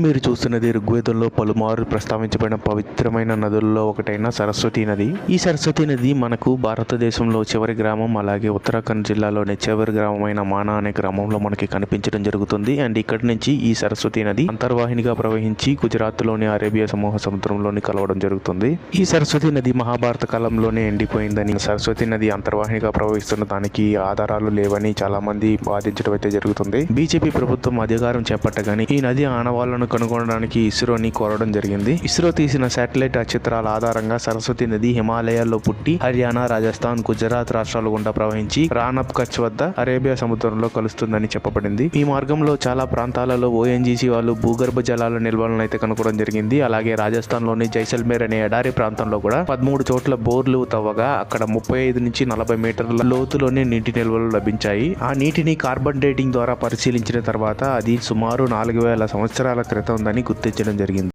మీరు చూస్తున్నది ఋగ్వేదంలో పలుమార్లు ప్రస్తావించబడిన పవిత్రమైన నదుల్లో ఒకటైన సరస్వతి నది. ఈ సరస్వతి నది మనకు భారతదేశంలో చివరి గ్రామం, అలాగే ఉత్తరాఖండ్ జిల్లాలోని చివరి గ్రామమైన మానా అనే గ్రామంలో మనకి కనిపించడం జరుగుతుంది. అండ్ ఇక్కడి నుంచి ఈ సరస్వతి నది అంతర్వాహినిగా ప్రవహించి గుజరాత్లోని అరేబియా సమూహ సముద్రంలోని కలవడం జరుగుతుంది. ఈ సరస్వతి నది మహాభారత కాలంలోనే ఎండిపోయిందని, సరస్వతి నది అంతర్వాహినిగా ప్రవహిస్తున్న దానికి ఆధారాలు లేవని చాలా మంది వాదించడం అయితే జరుగుతుంది. బీజేపీ ప్రభుత్వం అధికారం చేపట్టగానే ఈ నది ఆనవాళ్లను కనుగొనడానికి ఇస్రోని కోరడం జరిగింది. ఇస్రో తీసిన శాటిలైట్ చిత్రాల ఆధారంగా సరస్వతి నది హిమాలయాల్లో పుట్టి హర్యానా, రాజస్థాన్, గుజరాత్ రాష్ట్రాల గుండా ప్రవహించి రాణబ్ కచ్ వద్ద అరేబియా సముద్రంలో కలుస్తుందని చెప్పబడింది. ఈ మార్గంలో చాలా ప్రాంతాలలో ఓఎన్జీసీ వాళ్ళు భూగర్భ జలాల నిల్వలను అయితే కనుగొనడం జరిగింది. అలాగే రాజస్థాన్ లోని జైసల్మేర్ అనే ఎడారి ప్రాంతంలో కూడా 13 చోట్ల బోర్లు తవ్వగా అక్కడ 35 నుంచి 40 మీటర్ల లోతులోనే నీటి నిల్వలు లభించాయి. ఆ నీటిని కార్బన్ డేటింగ్ ద్వారా పరిశీలించిన తర్వాత అది సుమారు 4000 సంవత్సరాల క్రితం ఉందని గుర్తించడం జరిగింది.